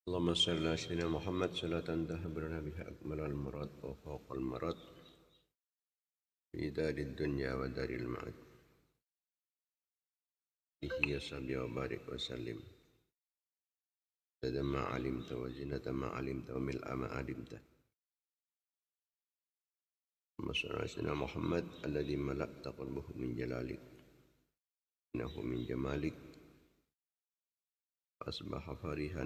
اللهم صل على سيدنا محمد صلاة تهبرنا بها أكمل المراد وفوق المراد في دار الدنيا ودار المعاد به صلي وبارك وسلم عدد ما علمت وزنة ما علمت وملء ما علمت. اللهم صل على سيدنا محمد الذي ملأت قلبه من جلالك إنه من جمالك فأصبح فرحا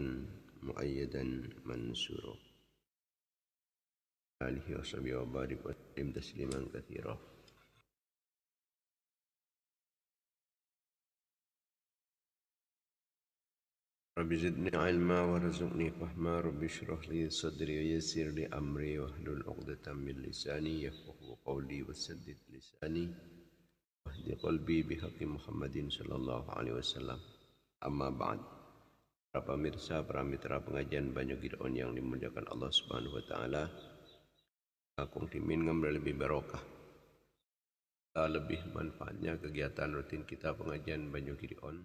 مؤيدا منصورا آله وصحبه وبارك وسلم تسليما كثيرا. رب زدني علما وارزقني فهما رب اشرح لي صدري ويسر لي أمري واحلل عقدة من لساني يفقهوا قولي وسدد لساني واهد قلبي بحق محمد صلى الله عليه wasallam. Amma ba'd. Para pemirsa, para mitra pengajian Banyu Gideon yang dimuliakan Allah Subhanahu wa taala, kakung timin ngambil lebih barokah. Lebih manfaatnya kegiatan rutin kita pengajian Banyu Gideon.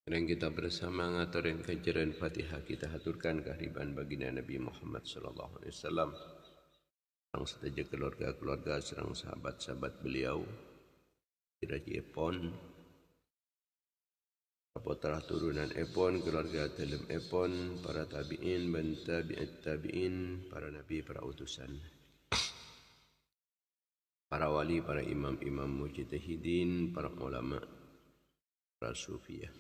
Dan kita bersama ngaturin kajian Fatihah kita haturkan kehadiran baginda Nabi Muhammad sallallahu alaihi wasallam. Serang sedaja keluarga-keluarga, serang sahabat-sahabat beliau. Diraji epon, putra turunan epon, keluarga dalam epon, para tabi'in, dan tabi'at tabi'in, para nabi, para utusan. Para wali, para imam-imam mujtahidin, para ulama, para sufiyah.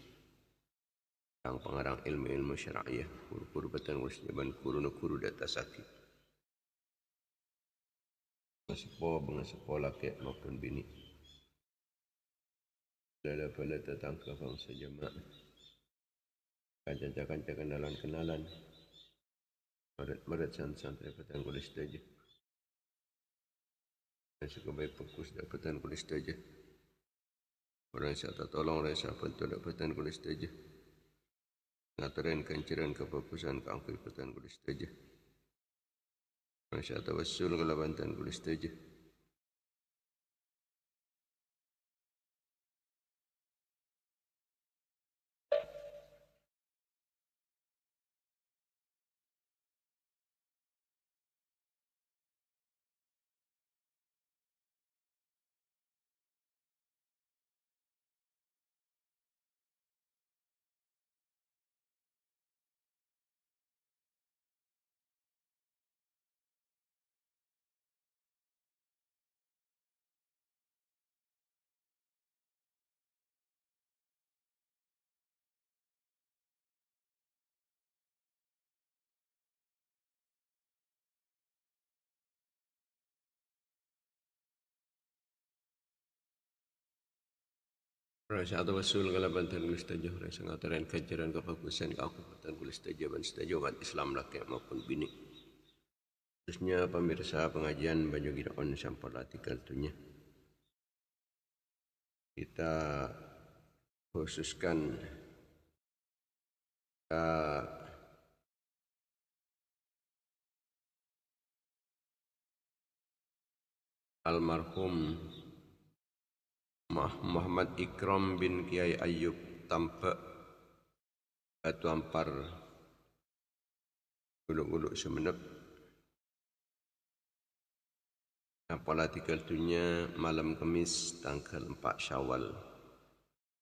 Yang pengarang ilmu-ilmu syar'iyah, kuru-kuru batan musliman, kuru-kuru data sakit. Mengasepo laki maupun bini. Lala-pala datang ke bangsa jemaah. Kanca-kanca kenalan-kenalan. Maret santri batan kulis saja. Sebagai fokus dapatan kulis saja. Orang yang tak tolong, orang yang bantu dapatan kulis saja. Ngaturin kanciran kefokusan keangkatan kulis saja. Masya tawassul ke labantan kulis saja. Rasa tawassul ke labantan kulis saja. Rasa ngaturin kanciran kefokusan keangkatan kulis saja. Dan saja umat Islam laki maupun bini. Khususnya pemirsa pengajian Banyu Gideon sampai tentunya. Kita khususkan almarhum Muhammad Ikram bin Kiai Ayub Tampak Batu Ampar Guluk-Guluk Sumenep. Apalah tiga-tiganya malam Kamis tanggal 4 Syawal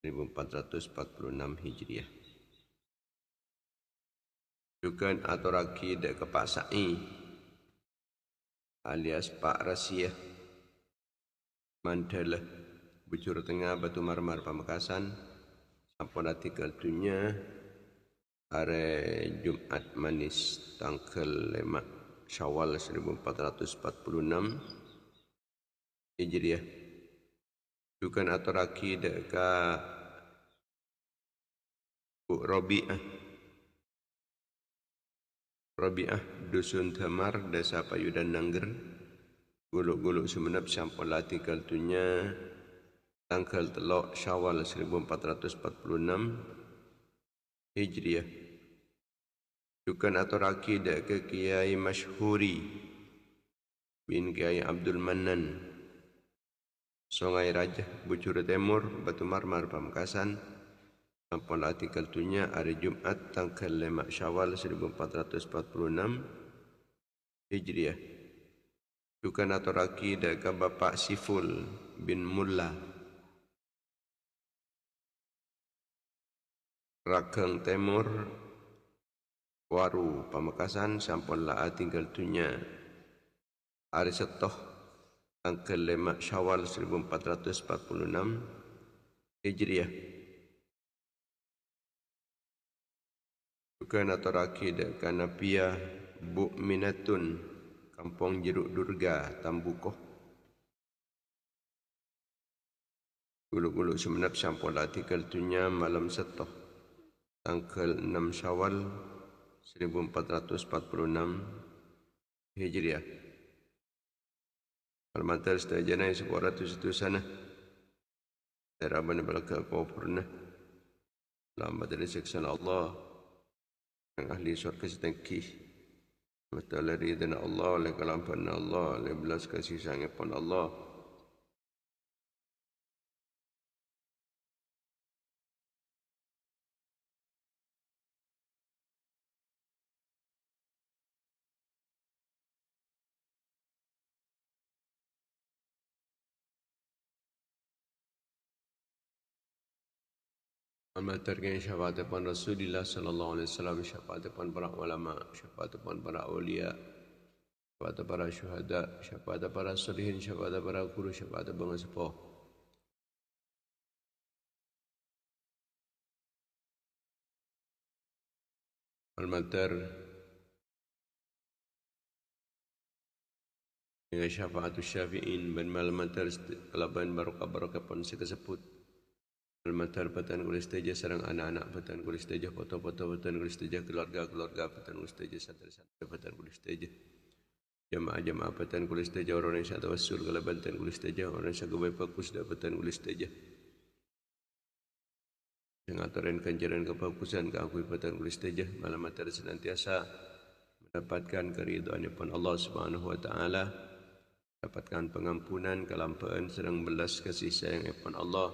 1446 Hijriah. Juga atau lagi dek ke Pak Sa'i alias Pak Rasyah Mandala Bujur Tengah Batu Marmar Pamekasan. Apalah tiga-tiganya hari Jumat Manis tanggal 5 Syawal 1446 Hijriah. Juga atau lagi dekat Bu Robiah Dusun Thamar Desa Payudan Nangger Guluk-Guluk Sumenep sampailah tinggal dunia tanggal 3 Syawal 1446 Hijriah. Juga atau lagi dekat Kiai Masyhuri bin Kiai Abdul Mannan Sungai Raja Bujur Timur Batu Marmar Pamekasan. sampun artikel tunya hari Jumat tanggal 5 Syawal 1446 Hijriah. Bukan aturaki daga Bapak Siful bin Mulla Rageng Timur Waru Pamekasan sampun laa tinggal dunia hari setoh tanggal 5 Syawal 1446 Hijriah. Bukan aturaki daga Nabiya Bu Minatun Kampung Jeruk Durga Tambukoh Guluk-guluk semenap sampun laa tinggal dunia malam setoh tanggal 6 Syawal 1446 Hijriah. Al-Matar setajana sebuah ratus itu sana. Teraban berlaku kufurna. Lama dari seksan Allah. Yang ahli surga setengkih. Matala ridana Allah, oleh kalampan Allah, oleh belas kasih sayang pun Allah. Al-Matar kini syafaat depan Rasulullah sallallahu alaihi wasallam, syafaat depan para ulama, syafaat depan para awliya, syafaat para syuhada, syafaat para solihin, syafaat para guru, syafaat para sepuh. Al-Matar dengan syafaatus syafi'in dan al-Matar kelaban barokah-barokah pun sekesebut. Al-Matar patan kulis teja sarang anak-anak patan kulis teja foto-foto patan kulis teja keluarga-keluarga patan kulis teja santri-santri patan kulis teja jamaah-jamaah patan kulis teja orang yang tawassul kelaban patan kulis teja orang yang gawe fokus dapatan kulis teja yang aturan kanjaran kefokusan keakui patan kulis teja malam Matar senantiasa mendapatkan keridhaan pun Allah Subhanahu wa taala, dapatkan pengampunan, kelampaan serang belas kasih sayang pun Allah,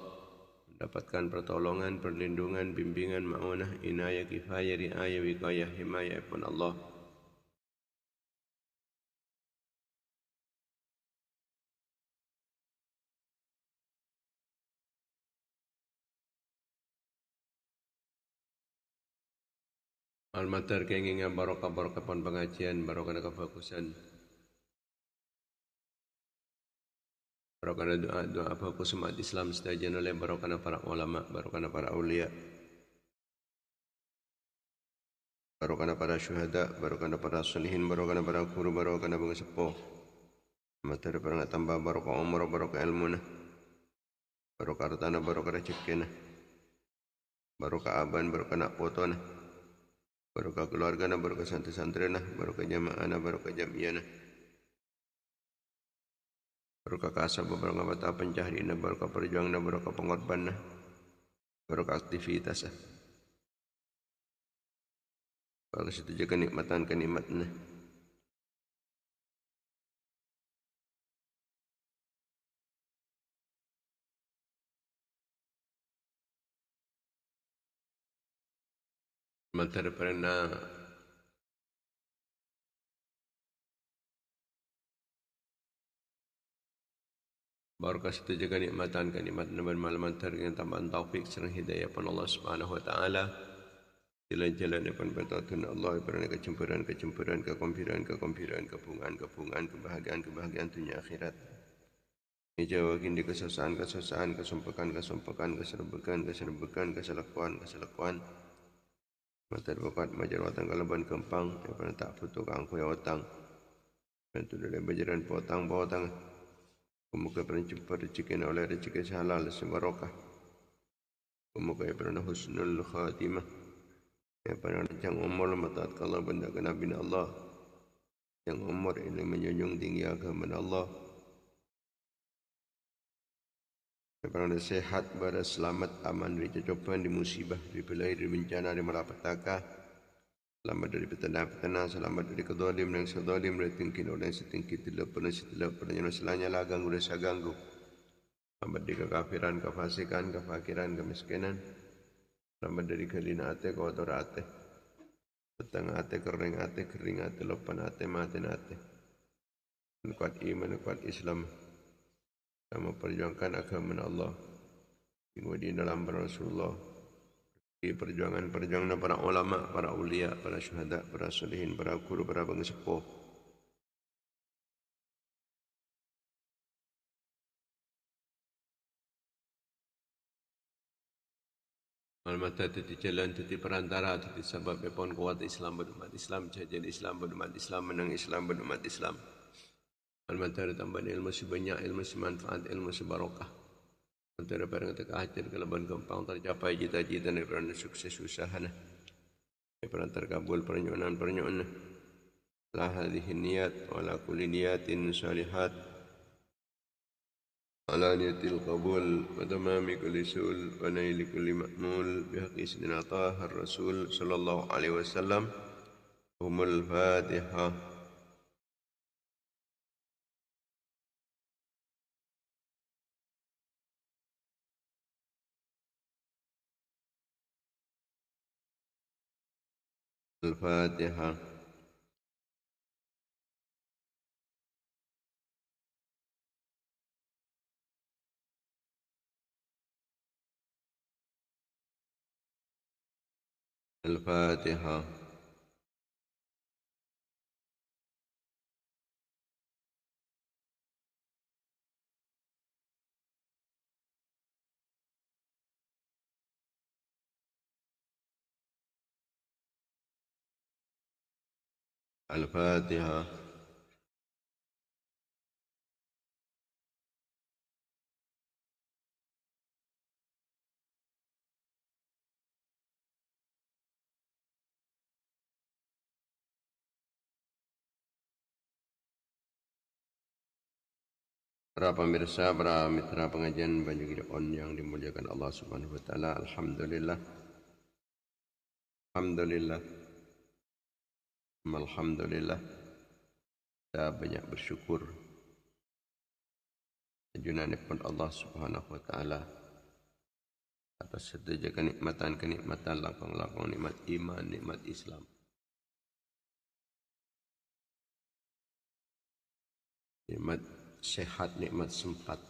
mendapatkan pertolongan, perlindungan, bimbingan, ma'unah, inayah, kifayah, riayah, wikayah, himayah pun Allah. Al-Matar keinginan barokah-barokah pun pengajian, barokah kefokusan, barokah doa-doa fokus umat Islam setajan oleh barokah para ulama, barokah para awliya, barokah para syuhada, barokah para solihin, barokah para guru, barokah para sepuh. Matar perang tambah barokah umur, barokah ilmu, barokah hartana, barokah rezeki, barokah aban, barokah nak foto, barokah keluarga, barokah santri-santri, barokah jamaah, barokah jamiah, barokah kasab, barokah mata pencahari, barokah perjuangan, barokah pengorban, barokah aktivitas. Kalau situ juga kenikmatan. Matar pernah barokah situ juga kenikmatan dan malam Matar dengan tambahan taufik serta hidayah pun Allah Subhanahu wa taala. Jalan-jalan pun bertatun Allah pernah kecemburuan, kekompiran, kebungaan, kebahagiaan dunia akhirat. Jawakin di kesusahan, kesumpekan, keselakuan. Matar bakat majar watang kalaban kempang, yang pernah tak butuh kangku ya watang. Bantu dari bajaran potang. Kemuka pernah jumpa rezeki oleh rezeki halal sebarokah. Kemuka pernah husnul khatimah. Yang pernah yang umur mataat kalau benda ke Nabi Allah. Yang umur ini menjunjung tinggi agama Allah. Yang pernah sehat, selamat, aman dari cobaan, di musibah, di belai, di bencana, di malapetaka. Selamat dari petana, selamat dari kedolim dan sedolim, dari tingkit orang setingkit tidak pernah yang selanya ganggu dan saganggu. Selamat dari kekafiran, kefasikan, kefakiran, kemiskinan. Nama dari kalina ate kotor ate. Petang ate, kering ate, lopan ate, mati ate. Kuat iman, kuat Islam. Kita memperjuangkan agama Allah. Kemudian dalam Rasulullah. Di perjuangan para ulama, para ulia, para syuhada, para solihin, para guru, para bangsa sepuh. Al-Mata titi jalan, titi perantara, titi sebab pun kuat Islam berumat Islam, jajan Islam berumat Islam, menang Islam berumat Islam. Al-Mata tambah ilmu sebanyak, ilmu semanfaat, ilmu sebarokah. Antara barang terkahir kelebihan gampang tercapai cita-cita dan peran sukses usaha. Peran terkabul pernyuanan. La hadhihi niyat wa la kulli niyatin salihat. على نية القبول وتمام كل سؤل ونيل كل مأمول بحق سيدنا طه الرسول صلى الله عليه وسلم هم الفاتحة. الفاتحة. الفاتحة. الفاتحة. Para pemirsa, para mitra pengajian Banyu Gideon yang dimuliakan Allah Subhanahu wa taala, alhamdulillah. Alhamdulillah. Alhamdulillah. Kita banyak bersyukur ajunan pun Allah Subhanahu wa taala atas setiap kenikmatan lapang-lapang nikmat iman, nikmat Islam. Nikmat sehat, nikmat sempat.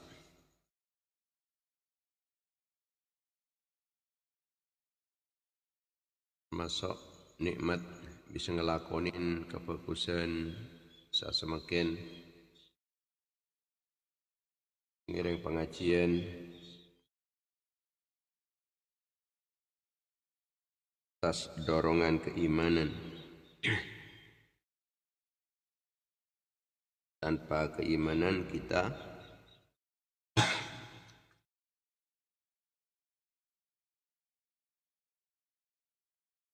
Masuk nikmat bisa ngelakonin kefokusan semakin ngiring pengajian atas dorongan keimanan. Tanpa keimanan kita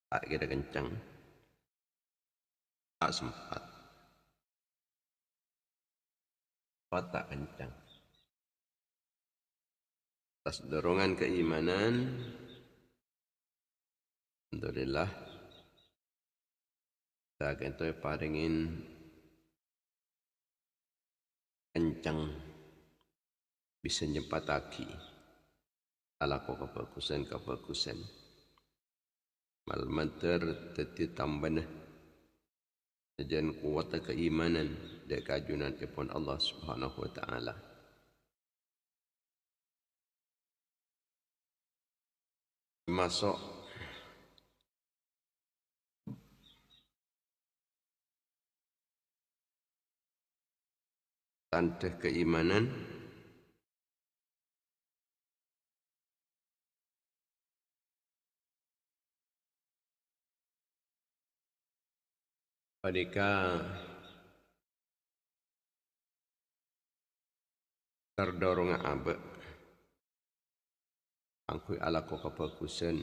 tak kira kencang, tak sempat, tak kencang. Atas dorongan keimanan, alhamdulillah, kita akan paringin kencang bisa nyempataki alaku kebagusan malmanter teti tambah dan kuat keimanan dan kajunan ipon Allah Subhanahu wa taala. Masuk tanda keimanan Padika terdorong abe angkui alaku kebagusan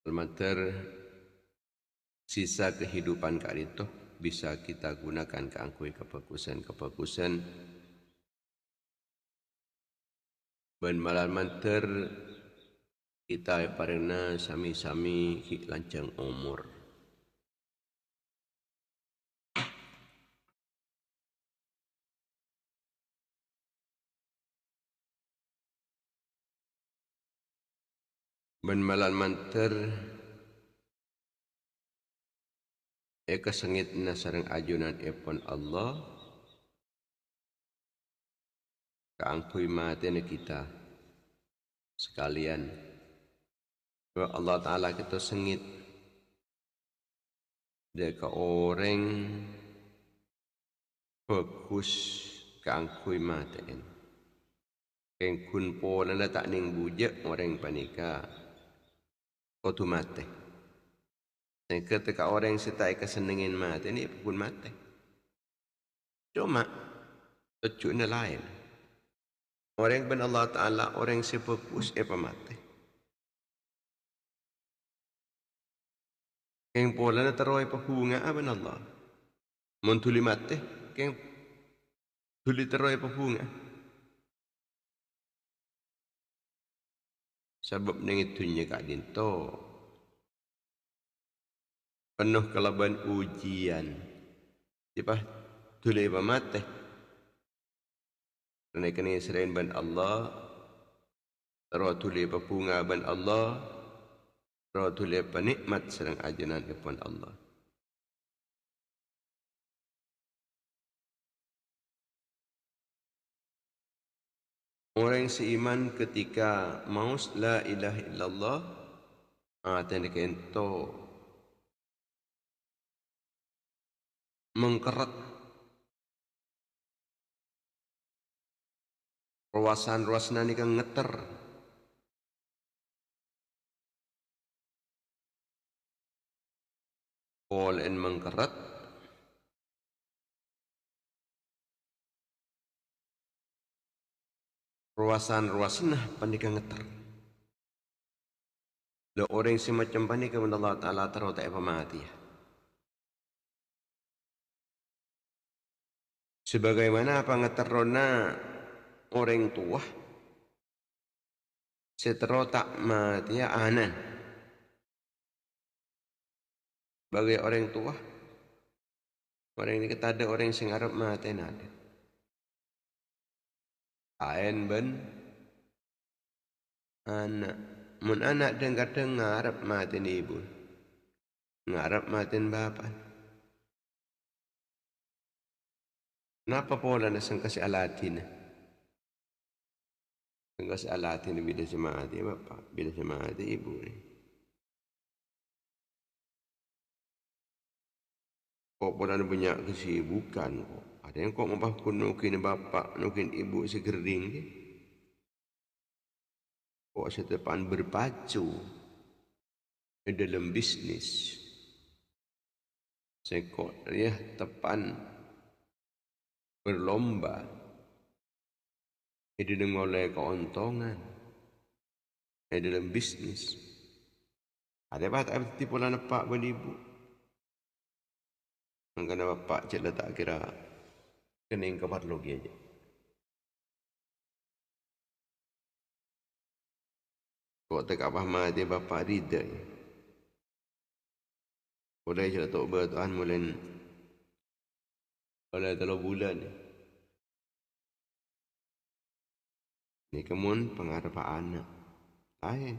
almater sisa kehidupan kali itu bisa kita gunakan ke angkui kebagusan ben malalmanter kita parena sami-sami lancang umur. Ben malan manter eka sengit na sareng ajunan epon Allah kaangkuy mati na kita sekalian. Allah Ta'ala kita sengit deka orang fokus kaangkuy matiin. Keng kun po na tak ning bujek orang panika kotu mate. Dan ketika orang setai kesenengin mati ini pun mati. Cuma tujuannya lain. Orang ben Allah Ta'ala orang si fokus apa mati. Keng po na taroy pahunga ben Allah. Muntuli mati. Keng tuli taroy pahunga. Sebab nang itunya kak dinto penuh kelaban ujian. Tiba tuli apa mati. Kerana kini selain ban Allah, taruh tuli apa bunga ban Allah, taruh tuli apa nikmat serang ajanan kepada Allah. Orang seiman ketika maus la ilaha illallah, dan kento mengkerat ruasan-ruasan ni kan ngeter. Polen mengkerat. Ruasan-ruasan nah panika ngeter. Lo orang semacam panika benda Allah Ta'ala taruh tak apa mati. Sebagaimana apa ngeterona orang tua setero tak mati anan. Bagi orang tua, orang ini kita ada orang yang ngarep mati nade. Ain ben anak, mun anak kadang ngarep mati ibu, ngarep mati bapak. Kenapa pola nasang kasi alatin? Kasi alatin bila siya mati bapak, bila siya mati ibu ni. Kok pola na punya kesibukan kok. Ada yang kok mapapun nukin bapak, nukin ibu segerding ni. Kok setepan berpacu dalam bisnis. Sekok dia tepan berlomba. Dia mengoleh keuntungan dalam bisnis. Ada apa tak tipu lah nampak pun ibu. Mengkana bapak cik tak kira kening keparlogi aja. Kok tak apa mati bapak rida. Boleh je tak bertuan mulai oleh 3 bulan. Ni kemun pengarap anak lain.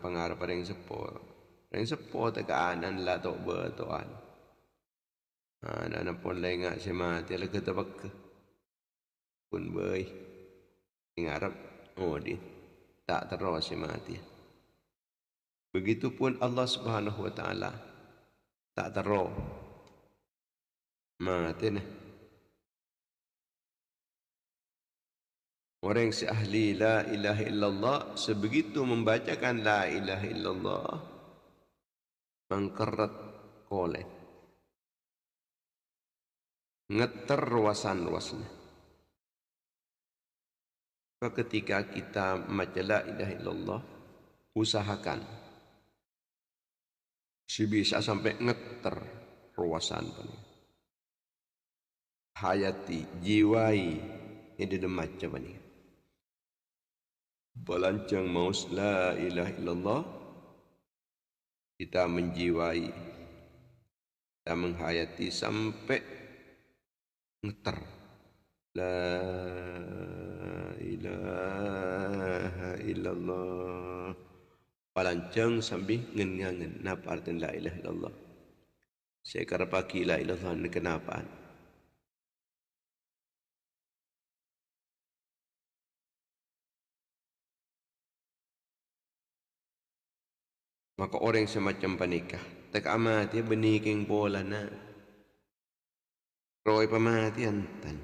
Pengarap yang sepor. Yang sepor tak anan lah tak bertuan. Anak pun lain ngak si mati lah kita pakai. Pun baik. Pengarap oh dia tak terus si mati. Begitupun Allah Subhanahu Wa Taala tak terus mati nah. Orang si ahli la ilaha illallah sebegitu membacakan la ilaha illallah mengkerat kolek ngeter ruasan-ruasnya. Ketika kita membaca la ilaha illallah usahakan si bisa sampai ngeter ruasan paling. Hayati jiwai ini demaca paling. Balancang maus la ilaha illallah kita menjiwai, kita menghayati sampai ngeter la ilaha illallah illallah. Palancang sambil ngen-ngen napa arti la ilaha illallah. Saya kira pagi la ilaha illallah kenapa? Maka orang semacam panikah tak amat dia beniking bola na roy pamatian tan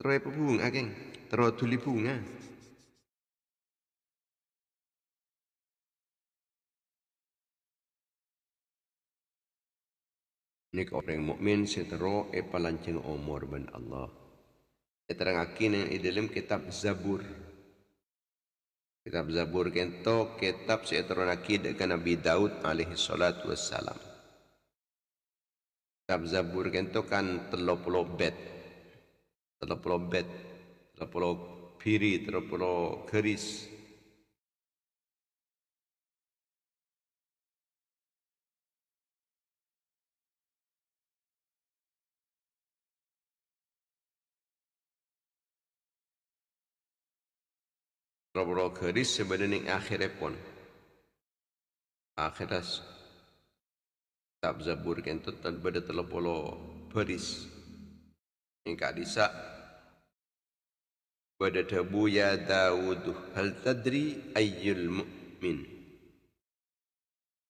roy pabunga keng tero tuli bunga. Nik orang mukmin setero palancing umur ban Allah. Terangakin yang dalam kitab Zabur. Kitab Zabur kento kitab setero nakid dengan Nabi Daud alaihi salatu wassalam. Kitab Zabur kento kan 30 bet. 30 bet. 30 piri, 30 keris. Robo keris sebenarnya akhirnya pun. Akhirnya kitab Zabur kento beda 30 keris. Ingka disa pada tabu ya Daud hal tadri ayyul mu'min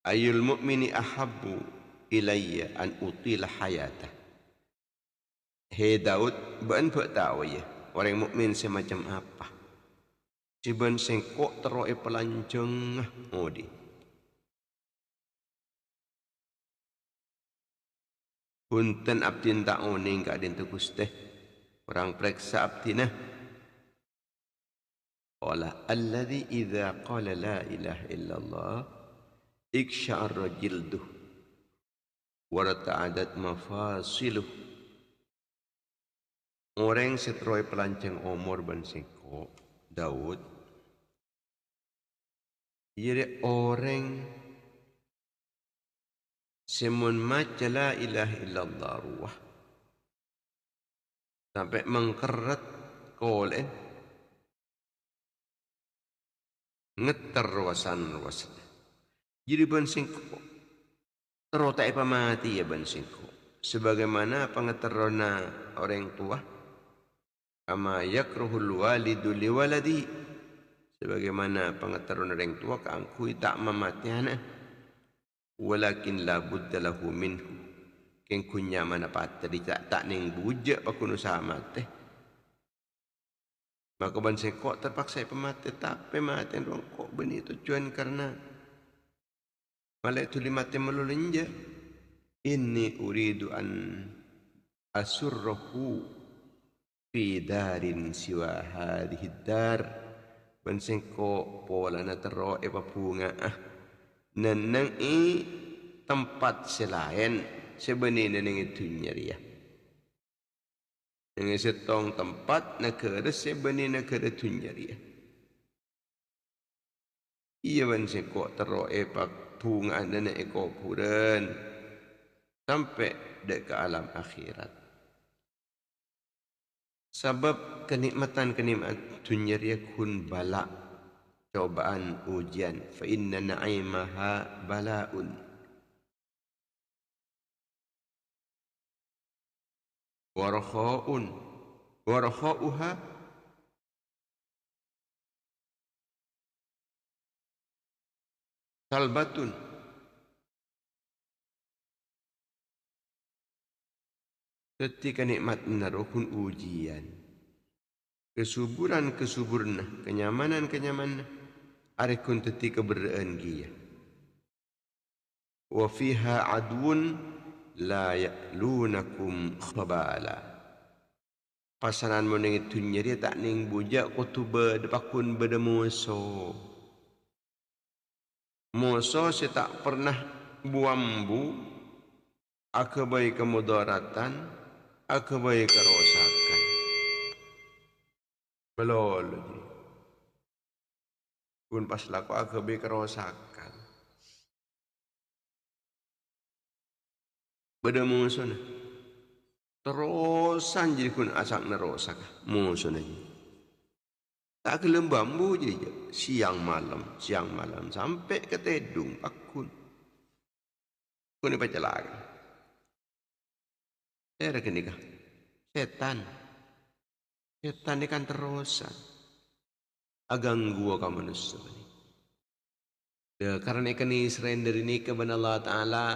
ayyul mu'mini ahabbu ilayya an utila hayatah. Hei Daud, bukan tahu ya orang mukmin semacam apa? Siban sengkok teroi pelanceng ngodi. Punten abdin ta'uni enggak dintu Gusti. Orang periksa abdinah. Qala alladhi idza qala la ilaha illallah iksya'arra jilduh wa rata'adat mafasiluh. Orang seteroi pelanceng umur ban sengkok Daud jadi orang semun maca la ilaha illallah ruah sampai mengkeret kolen ngeter wasan. Jadi ban singko terotai pamati ya ban singko sebagaimana pengeterona orang tua kama yakruhul walidu liwaladi sebagaimana pengeteron orang tua keangkui tak mematiana walakin la budda lahu minhu ken kunya mana patri tak ning bujak pakunu sama teh maka ban sekok terpaksa pemati tapi mati rongkok beni tujuan karena malai tu limate melulinja inni uridu an asurruhu fi darin siwa hadhihi dar ban sengko pola na tero papunga nenang tempat selain sebenarnya dengan dunia dia. Dengan setong tempat negara sebenarnya negara dunia dia. Ia ban sengko tero papunga nana eko puran sampai dek ke alam akhirat. Sebab kenikmatan dunia dia kun bala cobaan ujian fa inna na'imaha bala'un warkha'uha salbatun. Ketika nikmat narokun ujian kesuburan kenyamanan arekun teti keberadaan dia wa fiha adwun la ya'lunakum khabala pasanan menengit dunia dia tak ning bujak kutuba depakun bedemuso muso saya tak pernah buambu akabai kemudaratan akabai kerosakan belol pun pas laku akabai kerosakan beda musuh terusan jadi kun asak nerosak musuh lagi Tak gelem bambu je siang malam sampai ke tedung akun. Kau ni baca lagi. Saya rekan nikah. Setan ni kan terusan. Agang gua ka manusia ni. Karena ikan ni surrender ini kepada Allah Ta'ala.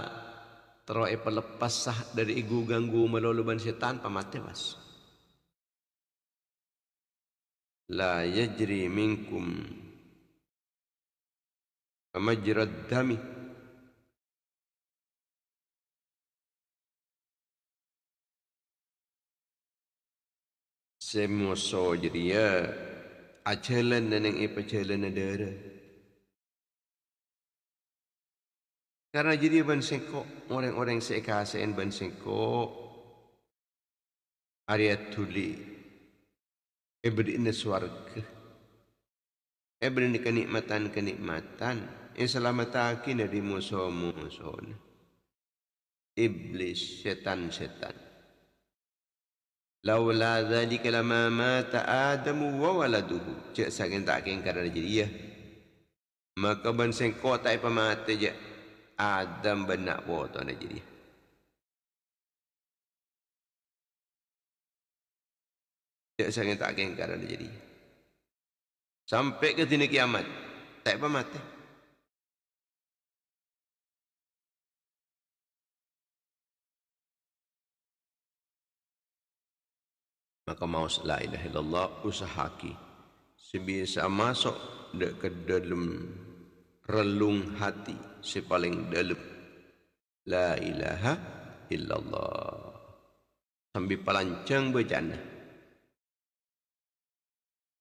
Terus pelepas sah dari igu ganggu meluluban setan pamate mas. La yajri minkum majrad dami. Semua sojeria ajalan dan yang ipajalan adara. Karena jadi ban sengkok orang-orang seikasen ban sengkok Arya tuli beri ini swarga beri ini kenikmatan selamatkan dari musuh-musuh iblis setan laula dzalika lama mata Adam wa waladuhu cak saking tak keng karena jadi ya maka ban sengkok tak pamate je Adam benak foto na jadi cak saking tak keng karena jadi sampai ke dini kiamat tak pamate maka mau la ilaha illallah usahaki sebisa masuk ke dalam relung hati si paling dalam la ilaha illallah sambil pelancang bacaan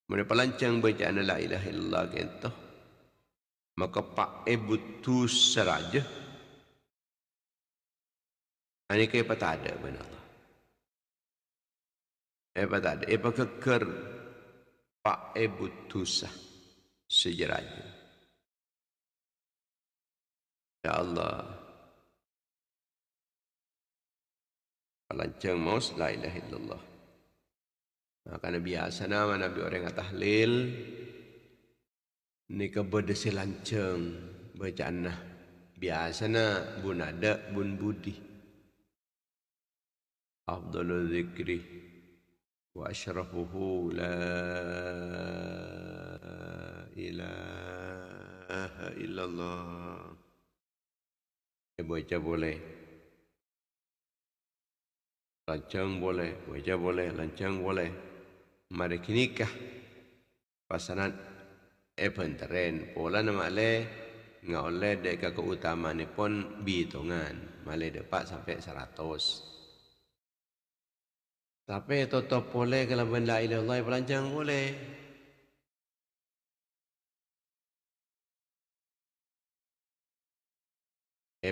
mana pelancang bacaan la ilaha illallah gitu maka pak butus seraja ini kayak apa tak ada benar Allah apa tak ada apa keker pak butusah sejeraja ya Allah pelancang maus la ilaha illallah maka biasa nama Nabi orang yang tahlil ni kebedesi lancang bacaan nah biasa na bun ada bun budi afdalul zikri wa asyrafuhu la ilaha illallah baca boleh lancang boleh baca boleh lancang boleh mari kinikah pasanan penteren pola nama le ngoleh dek keutamaan ni pun bihitungan male dapat sampai 100 tapi tetap boleh kalau benda ilallah pelancang boleh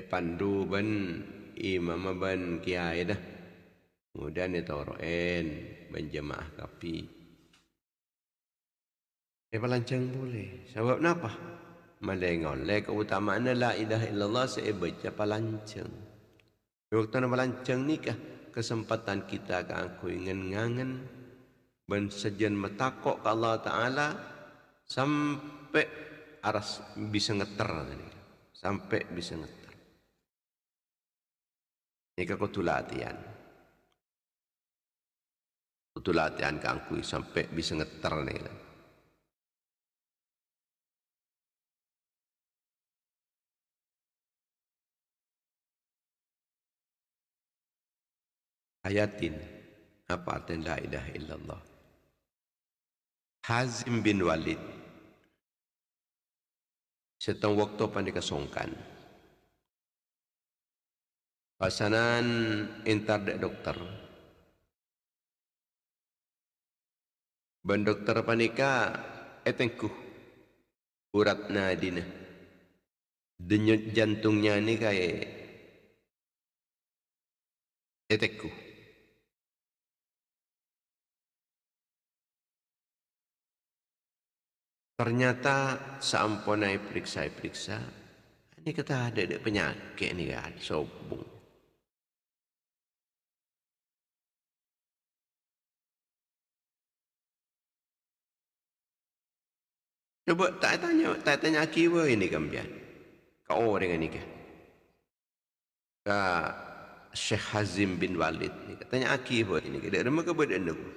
pandu ban imam ban kiai dah kemudian ditoroen ban jemaah kapi pelancang boleh sebab kenapa malengol le keutamaan la ilaha illallah saya baca pelancang waktu na pelancang nikah kesempatan kita ke aku ingin ngangen ban sejen metakok ke Allah Ta'ala sampai aras bisa ngeter sampai bisa ngeter ini kutu latihan ke aku sampai bisa ngeter nih ayatin apa artinya la ilaha illallah Hazim bin Walid setang waktu pandika songkan pasanan entar dek dokter ban dokter panika etengku urat nadina denyut jantungnya ni kayak etekku ternyata samponai periksa ini kata ada penyakit ni kan sobung Coba tak tanya kiwa ini kampian. Kau orang ini ke? Ka Syekh Hazim bin Walid ni. Tanya akiwa ini ke? Dia remah ke badan aku.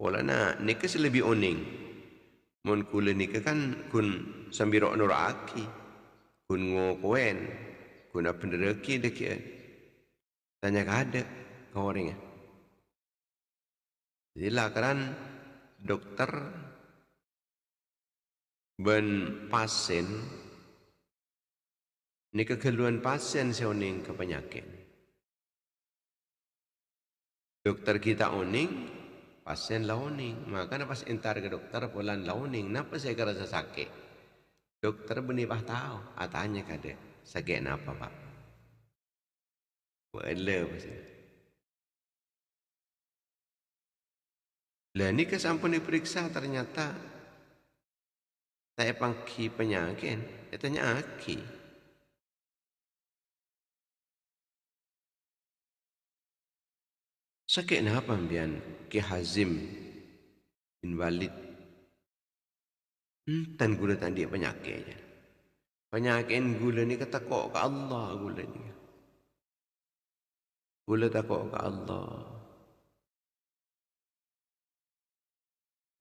Ola na ni ke selebih oning. Mon kule ni ke kan kun sambiro nur aki. Kun ngokoen. Kun apa nereki dekian. Tanya kada kau orangnya. Jadi lakaran dokter ben pasien ni kekeluhan pasien saya oning ke penyakit. Dokter kita oning, pasien lah oning. Maka pas entar ke dokter pulang lah oning. Napa saya kerasa sakit? Dokter benipah tahu. Tanya kada sakit napa pak? Boleh pasti. Lah ni kesampun diperiksa ternyata saya pangki penyakit. Tanya aki. Sakit napa mbian Ki Hazim bin Walid? Tan gula tadi penyakitnya. Penyakit gula ni kata kok ke Allah gula ni. Gula takut ke Allah.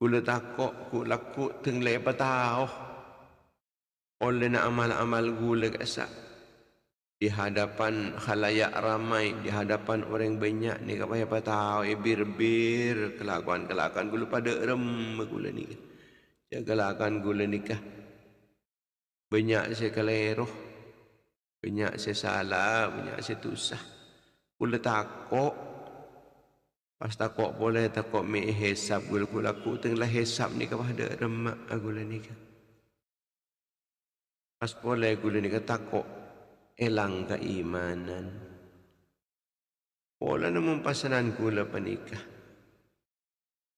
Gula takut ku laku tenglai patau. Oleh nak amal-amal gula kesak. Di hadapan khalayak ramai, di hadapan orang banyak ni kapaya patau bir kelakuan gula pada rem gula ni. Ya kelakuan gula nikah. Banyak saya keleroh. Banyak saya salah, banyak saya tusah. Gula takut. Pas takut boleh takut mi hisap gula ku tenglah hisap ni kepada remak gula ni ke. Pas boleh gula ni ke takut elang keimanan. Pola namun pasanan gula panikah.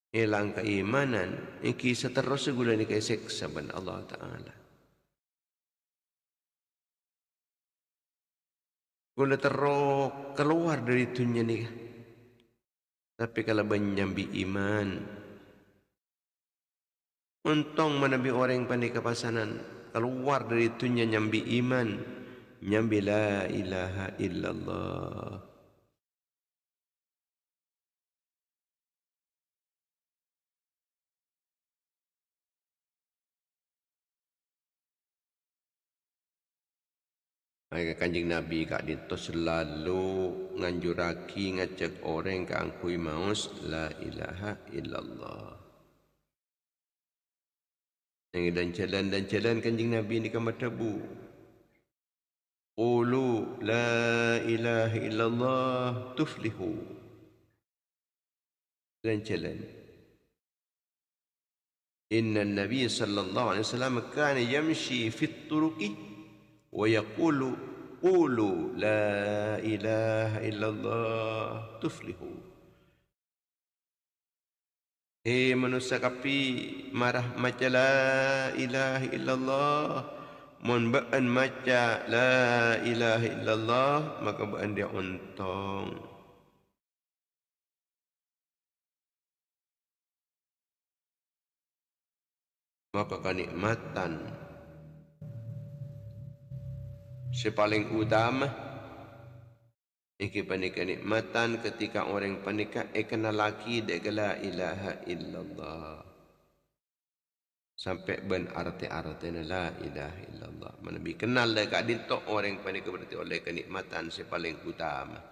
Elang keimanan. Iki seterusnya gula ni ke seksa ban Allah Ta'ala. Gula teruk keluar dari dunia ni. Tapi kalau menyambi iman. Untung menabi orang panik kepasanan. Keluar dari dunia nyambi iman. Nyambi la ilaha illallah. Maka kanjing Nabi kak dinto selalu nganjuraki ngajak orang ke angkui maus la ilaha illallah. Yang dan jalan kanjing Nabi ni kamar tebu. Qulu la ilaha illallah tuflihu. Dan jalan. Inna Nabi sallallahu alaihi wasallam kana yamshi fit turuqi ويقول قولوا لا إله إلا الله تفلحوا. Manusia kapi marah maca la ilaha illallah. Mun ba'an maca la ilaha illallah maka ba'an dia untung. Maka kenikmatan sepaling utama iki kenikmatan ketika orang panika kenal lagi dek la ilaha illallah sampai ben arti-arti la ilaha illallah menabi kenal dekat dinto orang panika berarti oleh kenikmatan sepaling utama.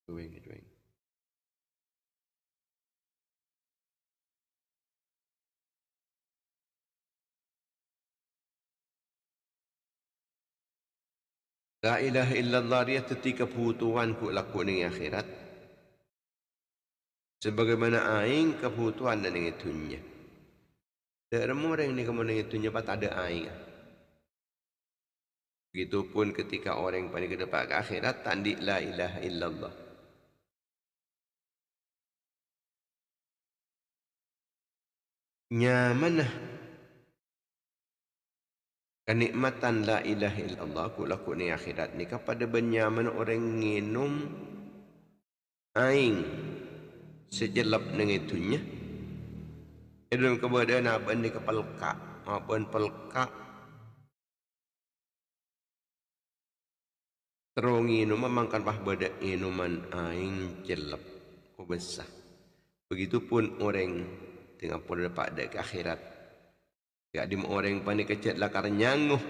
Doing. La ilaha illallah dia ketika kebutuhan ku laku ni akhirat. Sebagaimana aing kebutuhan dan dengan dunia. Dan orang ni kamu dengan dunia pat ada aing. Begitupun ketika orang paling ke depan ke akhirat tandi la ilaha illallah. Nyaman. kenikmatan la ilaha illallah ku laku ni akhirat ni kepada benyaman orang minum aing sejelap nang itunya dalam keberadaan apa ni kepelka maupun pelka terung inum memangkan pah beda inuman aing jelap ku besar. Begitupun orang tengah pun dapat ada ke akhirat. Gak di orang pandai kecet lah karena nyanguh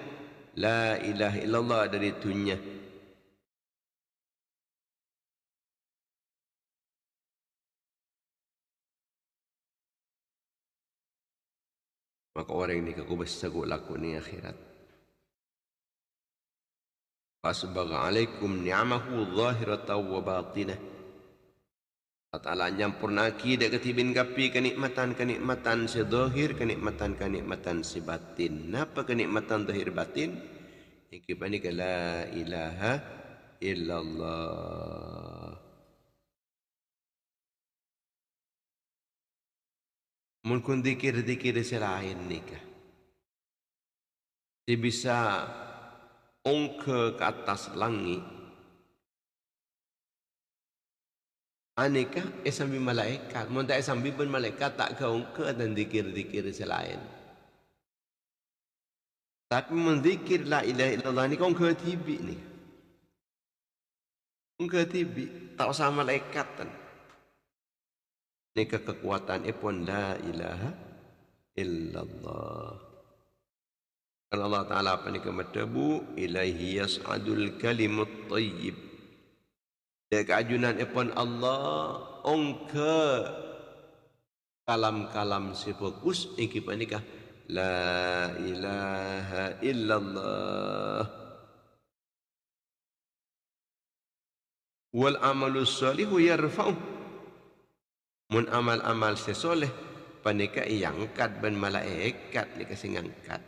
la ilaha illallah dari tunya. Maka orang ini aku besar laku ni akhirat. Fasbagha alaikum ni'amahu zahiratan wa batinah. Allah Ta'ala nyampurnaki dek ketibin kapi kenikmatan si zahir, kenikmatan si batin. Napa kenikmatan zahir batin? Iki panika la ilaha illallah. Mungkin zikir-zikir selain nikah. Dia bisa ongke ke atas langit. Aneka sambil malaikat. Mun tak sambil pun malaikat tak ke ongke dan zikir-zikir selain. Tapi menzikir la ilaha illallah ni kau ke tibi ni. Ke tibi tak usah malaikat kan. Ni kekuatan pun la ilaha illallah. Kan Allah Ta'ala apa ni kematabu ilaihi yas'adul kalimut tayyib. Dek ajunan ipon Allah ongke kalam-kalam si fokus iki panikah la ilaha illallah. Wal amalus salihu yarfa'u. Mun amal-amal sesoleh panika iangkat ben malaikat ni kasih ngangkat.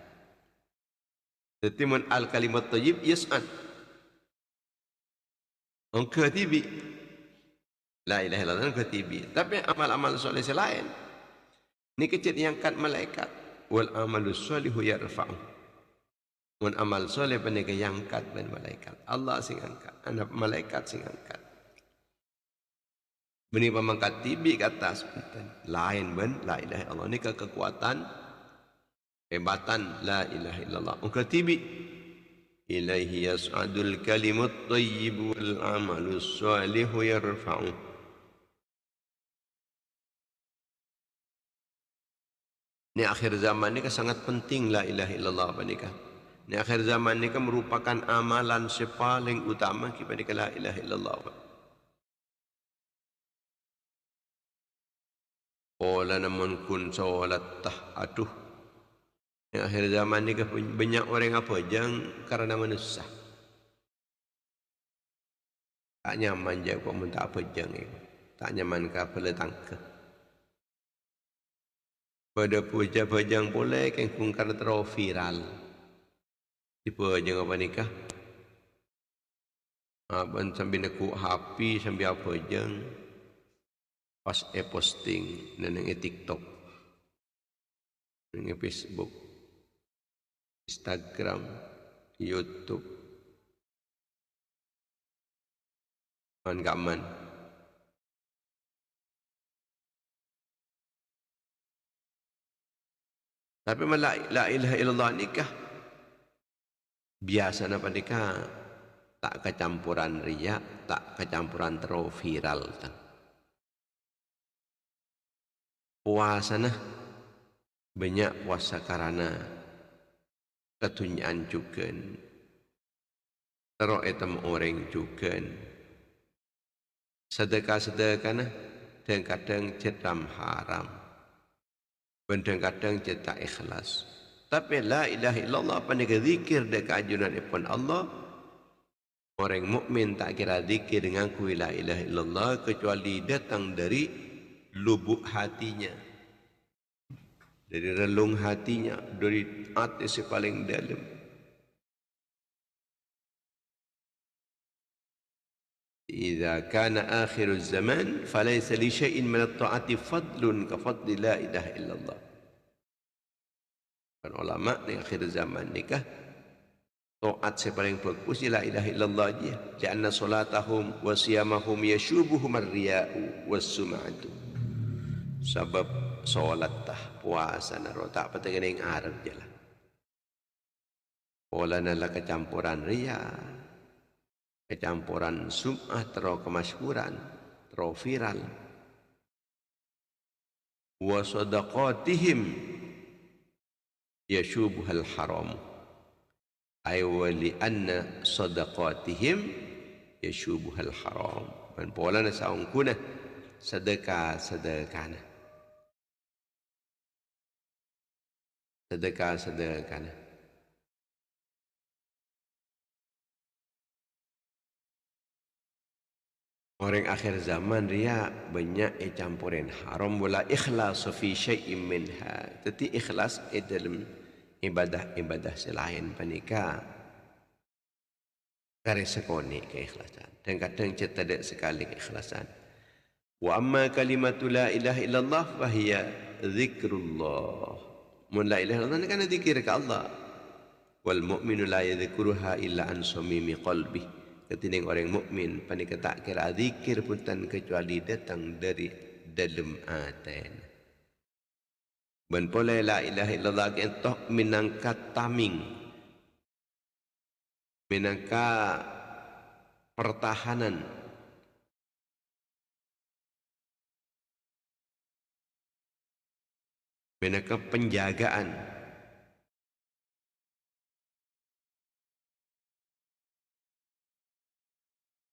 Tetimun al kalimat tayyib yas'ad. Ongke tibi. La ilaha illallah ongke tibi. Tapi amal-amal soleh selain ni kecil diangkat malaikat. Wal amalus solihu yarfa'u. Mun amal soleh panika yangkat ben malaikat. Allah sing angkat, anak malaikat sing angkat. Beni pemangkat tibi ke atas lain ben la ilaha illallah ni kekuatan hebatan la ilaha illallah. Ongke tibi ilaihi yas'adul kalimut tayyib wal amalus salihu yarfa'u. Ni akhir zaman ni sangat penting la ilaha illallah apa ni kan. Ni akhir zaman ni kan merupakan amalan paling utama kepada la ilaha illallah. Ola namun kun sawalat tah aduh. Yang akhir zaman ni banyak orang apa jang karena manusia. Tak nyaman je kau minta apa jang ni. Tak nyaman ke apa letang ke. Pada puja-pujang boleh kan kung karena terlalu viral. Tipe jang apa nikah. Abang sambil nak happy sambil apa jang. Pas posting dan yang TikTok, yang Facebook, Instagram, YouTube, kawan-kawan. Tapi malah la ilaha illallah nikah biasa napa nikah tak kecampuran riya, tak kecampuran terlalu viral tak. Puasa nah banyak puasa karena ketunyaan juga terok etam orang juga sedekah nah dan kadang cetam haram dan kadang cetak ikhlas. Tapi la ilaha illallah pandai zikir dek ajunan ipun Allah. Orang mukmin tak kira zikir dengan ku la ilaha illallah kecuali datang dari lubuk hatinya, dari relung hatinya, dari hati si paling dalam. Idza kana akhir zaman falaysa li syai'in min at-ta'ati fadlun ka fadli la ilaha illallah. Dan ulama di akhir zaman nikah taat sepaling bagus la ilaha illallah dia. Janna salatahum wa siyamahum yashubuhum ar-riya'u was-sum'atu. Sebab solat tah puasa naro tak patengening arep je lah. Pola nala kecampuran riya, kecampuran sum'ah terus kemasyhuran, terus viral. Wa sadaqatihim yashubuhal haram. Ay wa li anna sadaqatihim yashubuhal haram. Dan pola na saung kuna sedekah-sedekah. Sedekah-sedekah. Orang akhir zaman dia banyak campurin haram wala ikhlas fi syai'in minha. Tetapi ikhlas dalam ibadah-ibadah selain panika kare sekoni keikhlasan dan kadang cetada sekali keikhlasan. Wa amma kalimatu la ilaha illallah fa hiya zikrullah. Mun la ilaha illallah kan zikir ke Allah. Wal mu'minu la yadhkuruha illa an samimi qalbi. Ketining orang mukmin panika tak kira zikir pun tan kecuali datang dari dalam hati. Ben pole la ilaha illallah kentoh minangka taming, minangka pertahanan, minangka penjagaan.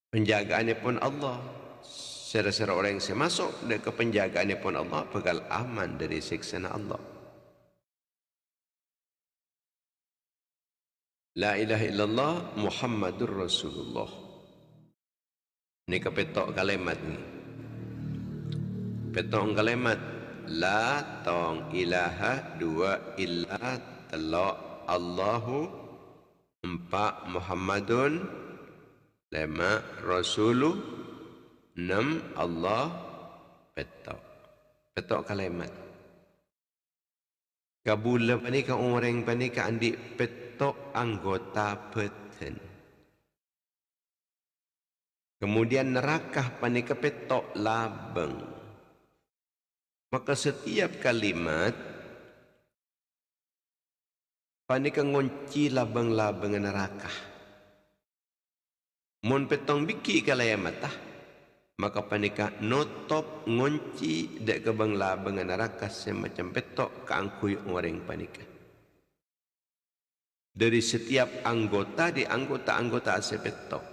Penjagaannya pun Allah. Sera-sera orang yang masuk dan ke penjagaannya pun Allah bakal aman dari siksa Allah. La ilaha illallah Muhammadur Rasulullah. Ini kepetok kalimat ni. Petok kalimat la tong ilaha dua illa telok Allahu empat Muhammadun lima Rasulu enam Allah petok kalimat kabula panika orang panika andi petok anggota beten kemudian neraka panika petok labeng maka setiap kalimat panika ngunci labeng-labeng neraka. Mun petong biki kalaya mata maka panika notop ngunci dek kebangla bengan neraka semacam petok keangkui orang panika dari setiap anggota di anggota-anggota sepetok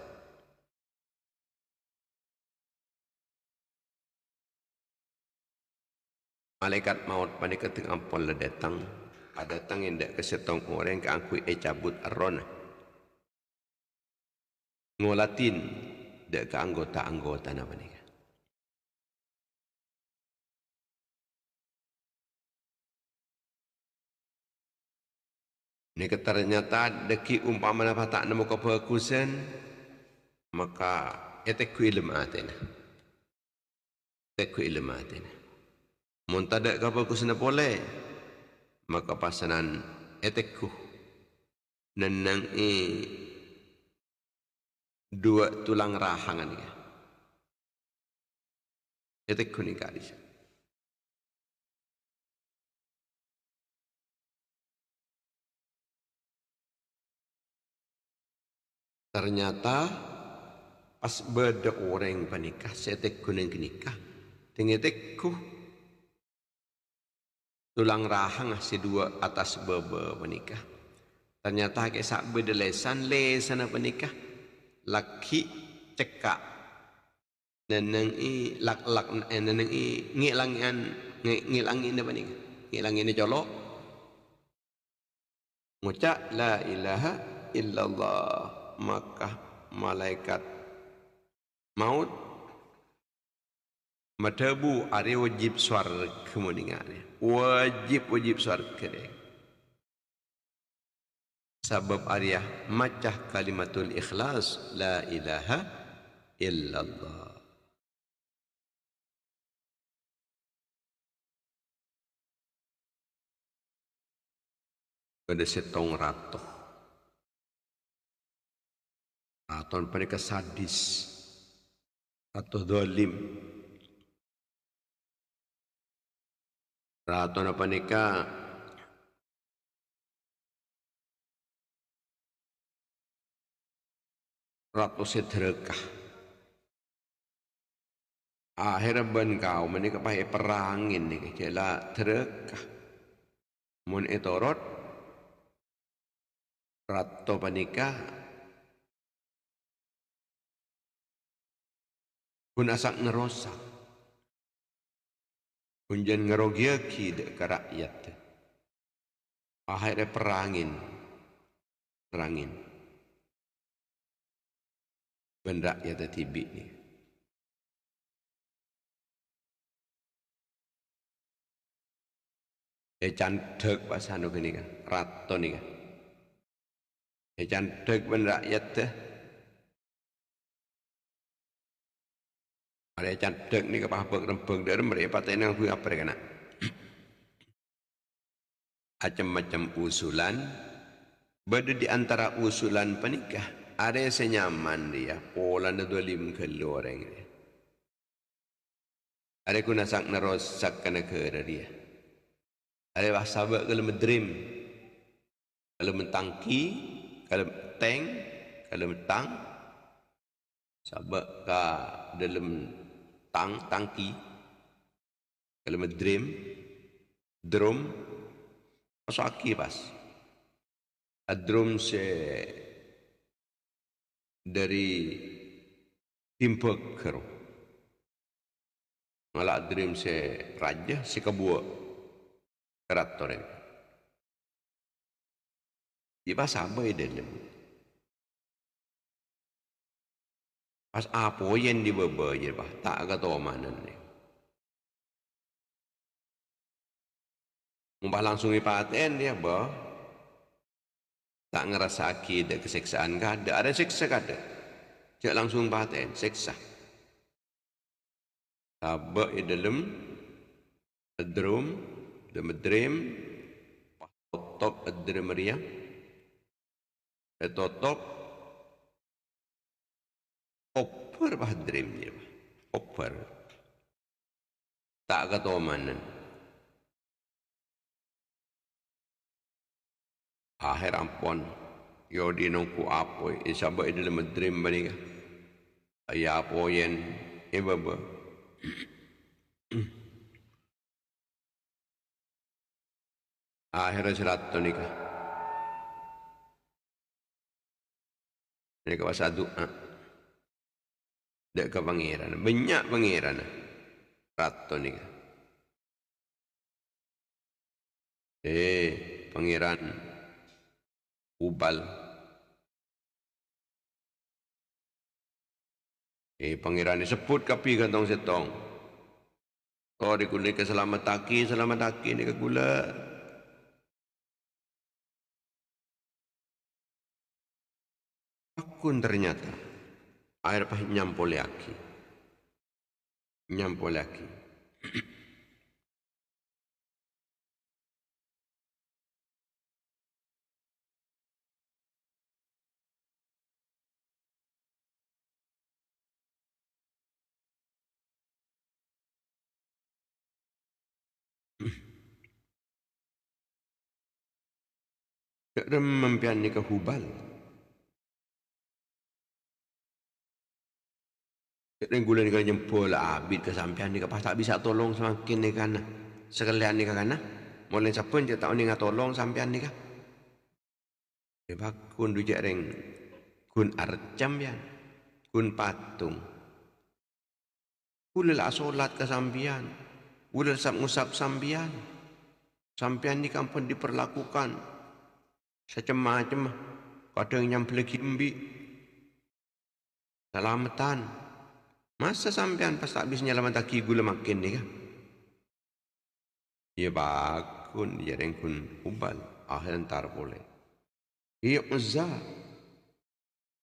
malaikat maut panika tengah pola datang yang dek kesetong orang keangkui cabut arona ngolatin dek ke anggota-anggota apa ni? Ini ternyata deki umpama apa tak nemu kebagusan maka etekku ilmu atena. Etekku ilmu atena. Mun tak ada kebagusan boleh maka pasanan etekku nenang dua tulang rahangan dia. Itu kuning kali. Ternyata pas beda orang panikah, setek kuning nikah. Tengetekku tulang rahang si dua atas bebe panikah. Ternyata kesak beda lesan panikah. Laki cekak neneng lak neneng ngilangin apa nih ngilangin colok ngucap la ilaha illallah maka malaikat maut madabu are wajib swarga kemuningan wajib swarga Sabab Arya macah kalimatul ikhlas la ilaha illallah. Ada setong rato. Raton panika sadis. Rato dolim. Raton panika rato sedrekah. Akhirnya ben kau menika pakai perangin nih jela sedrekah. Mun etorot rato panika kun asak ngerosak. Kunjan ngerogiaki dek ke rakyat. Akhirnya perangin. Ben rakyat tibi ni. Cantik pasano kini kan, rato ni kan. Cantik ben rakyat teh. Ada cantik ni kapah rempeng dari mereka paten yang gue apa kena. Macam-macam usulan. Berada di antara usulan penikah. Ada yang senyaman dia. Pola na dolim keluar orang dia. Ada kuna sak narosak kena kera dia. Ada bahasa kalau medrim. Kalau mentangki. Kalau teng. Kalau mentang. Sabak ka dalam tangki. Kalau medrim. Drum. Masuk aki pas. Drum se dari timpuk kero. Malah drum se raja se kebuat kerator ini. Dia pas apa dalam. Pas apa yang dibeba je bah tak kata mana ni. Mumpah langsung ipaten dia bah. Tak ngerasa ada keseksaan kada. Ada seksa kada. Cak langsung paten seksa. Sabak dalam drum, demedrim, top adremeriam, top oper bahadrim dia. Oper. Tak kata mana. Akhir ampun, yo di nongku apa? Sabak dalam dream bani ka. Ayah apa yang baba. Akhir serat tu nikah. Nikah pasal doa. Dek ke pangeran, banyak pangeran. Ratu nikah. Pangeran Ubal. Pangeran disebut kapi kantong setong. Oh dikuli ke selamat taki ni ke gula. Akun ternyata air pah nyampol aki. Kerem mempian ni ke Hubal. Kerem gula ni kan jempol abid kesampian ni ke pas tak bisa tolong semakin ni kan. Sekalian ni kan. Mulai siapa je tak ni tolong sampian ni kan. Bakun dujak reng. Kun arcam ya. Kun patung. Gula lah solat kesampian. Gula ngusap sampian. Sampian ni kan pun diperlakukan macam-macam. Kadang nyampel kimbi. Selamatan. Masa sampean pas tak habis nyelamat taki gula makin ni kan. Ya bakun dia rengkun Ubal. Akhir entar boleh. Ya Uzza.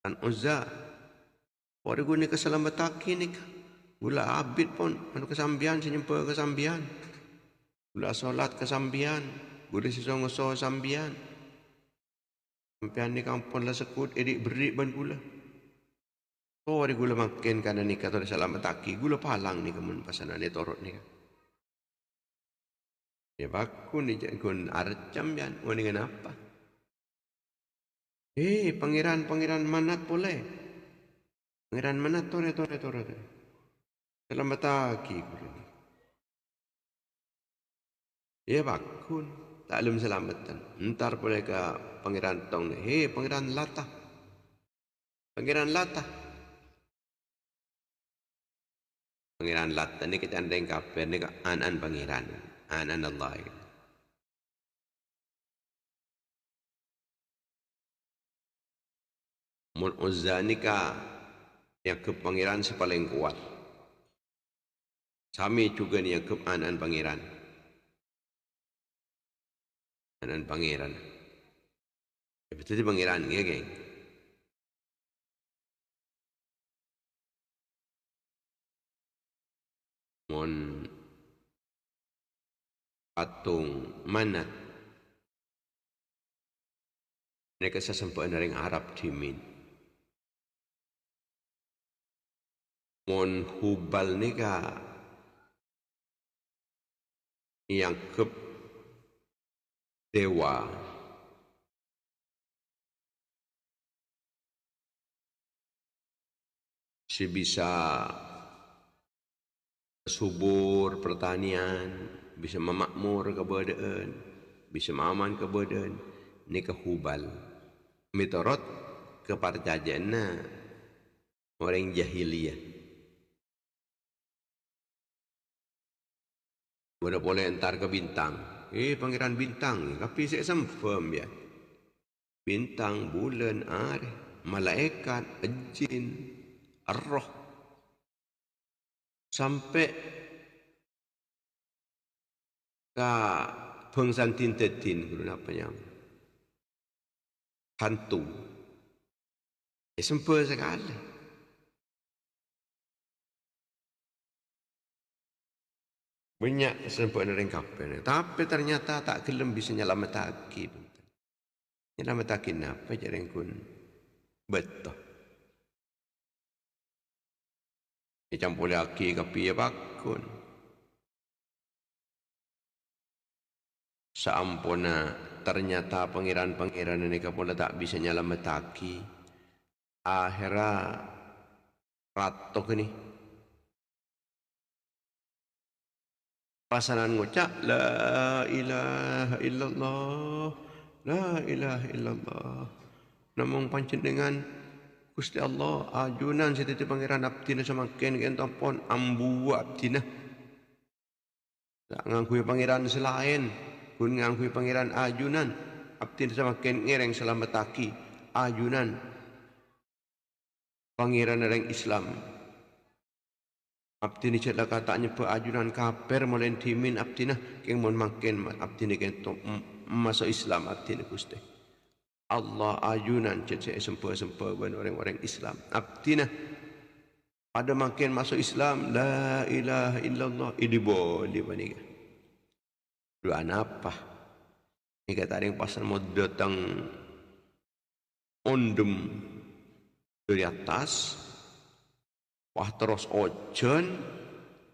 Dan Uzza. Pada guna keselamat taki ni kan. Gula abid pun. Anu kesambian senyempa kesambian. Gula solat kesambian. Gula sisong-song sambian. Sampai ni kampung lah sekut, edik berik ban gula. Oh, ada gula makin karena ni kata selamat taki. Gula palang ni kemun pasanan ni torot ni. Ya bakun ni kun arcam jan. Oh ni kenapa? Pangeran manat boleh. Pangeran manat tore. Selamat taki gula ni. Ya bakun. Tak belum selamatan. Ntar boleh ke pangeran tong ni. Pangeran latah. Pangeran latah ni kita andai kafir ni an pangeran. An Allah. Mun Uzza ni yang ke pangeran sepaling kuat. Sami juga ni yang ke an pangeran. An pangeran. Betul pangeran ya geng. Mun patung manat. Mereka sesempat dari Arab Timin. Mun Hubal ni yang ke dewa. Si bisa subur pertanian, bisa memakmur kebadan, bisa maman kebadan. Ni ke Hubal. Mitorot ke parjajana orang jahiliyah. Boleh entar ke bintang. Pangeran bintang. Tapi saya confirm ya. Bintang, bulan, malaikat, jin, roh. Sampai ke bangsan tintetin. Apa yang hantu. Sempurna sekali. Banyak sempurna orang kafir. Tapi ternyata tak gelem bisa nyelamataki. Nyelamataki apa jarang kun betul. Campur lagi kapi ya bakun. Saampuna ternyata pangeran-pangeran ini kapula tak bisa nyelamataki. Akhirnya ratok ini. Pasanan ngucap la ilaha illallah, la ilaha illallah. Namung pancen dengan Gusti Allah ajunan setiap pangeran abdina semakin kentapon ambu abdina. Tak ngangkui pangeran selain, kun ngangkui pangeran ajunan abdina semakin ngereng selamataki ajunan pangeran orang Islam. Abdi ni cedak katanya ajunan kafir molen timin abdi nah keng mon makin abdi ni kento masuk Islam abdi ni Gusti. Allah ajunan cecek sempa ban orang-orang Islam. Abdi nah pada makin masuk Islam la ilaha illallah ini boleh baniga. Dua apa? Ni kata yang pasal mau datang ondem dari atas. Wah terus ojen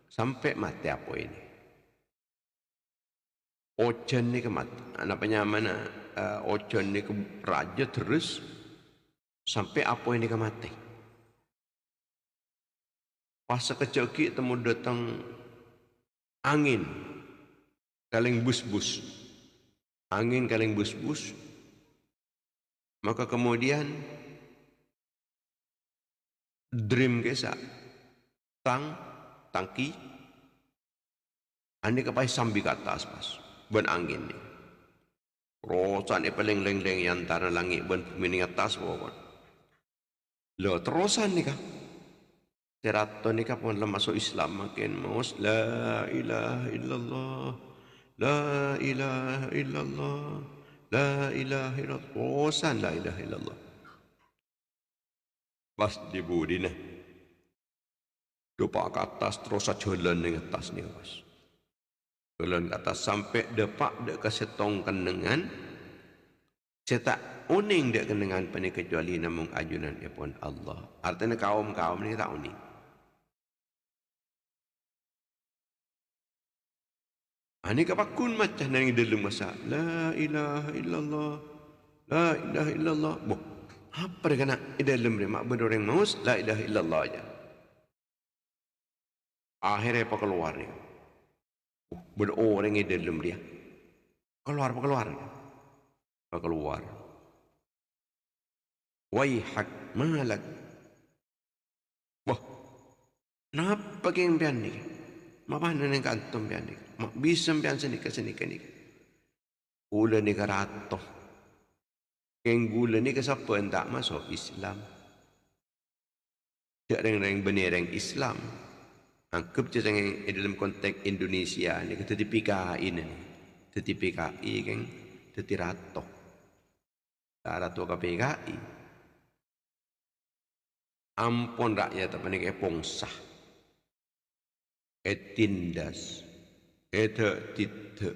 sampai mati apa ini? Ojen ni kemat, apa mana? Ojen ni ke raja terus sampai apa ini kemati? Pas sekejap temu datang angin, kaleng bus-bus, angin kaleng bus-bus, maka kemudian dream kesa tangki ane kapai sambi ke atas pas ban angin ni rosan paling leng-leng yang antara langit ban bumi atas bawah lo terusan ni kah teraton ni kah pun masuk Islam makin maus la ilaha illallah la ilaha illallah la ilaha illallah terusan la ilaha illallah. Pas di budi nah, depak ke atas terus jalan di atas ni pas, jalan ke atas sampai depak dek ke setong kendengan, Saya tak uning dek dengan pani kecuali namung ajunan ipun Allah. Artinya kaum-kaum ni tak uning. Ini kapakun macam nang dalam masa la ilaha illallah, la ilaha illallah. Boh, apa dia kena dalam dia mak berdoreng maus la ilaha illallah aja. Akhirnya apa keluar dia? Berorang dalam dia. Keluar. Apa keluar? Waihak malak. Wah, kenapa yang pian ni? Mapa nang kantom pian ni? Mak bisa pian sini ke. Gula ni karato. Keng gula ni ke siapa yang tak masuk Islam? Tak yang benar yang Islam. Anggap je sangat dalam konteks Indonesia ni kata TPKI ni. TPKI kan tetirato. Rato KPKI. Ampun rakyat apa ni pongsah. Tindas. Tidak.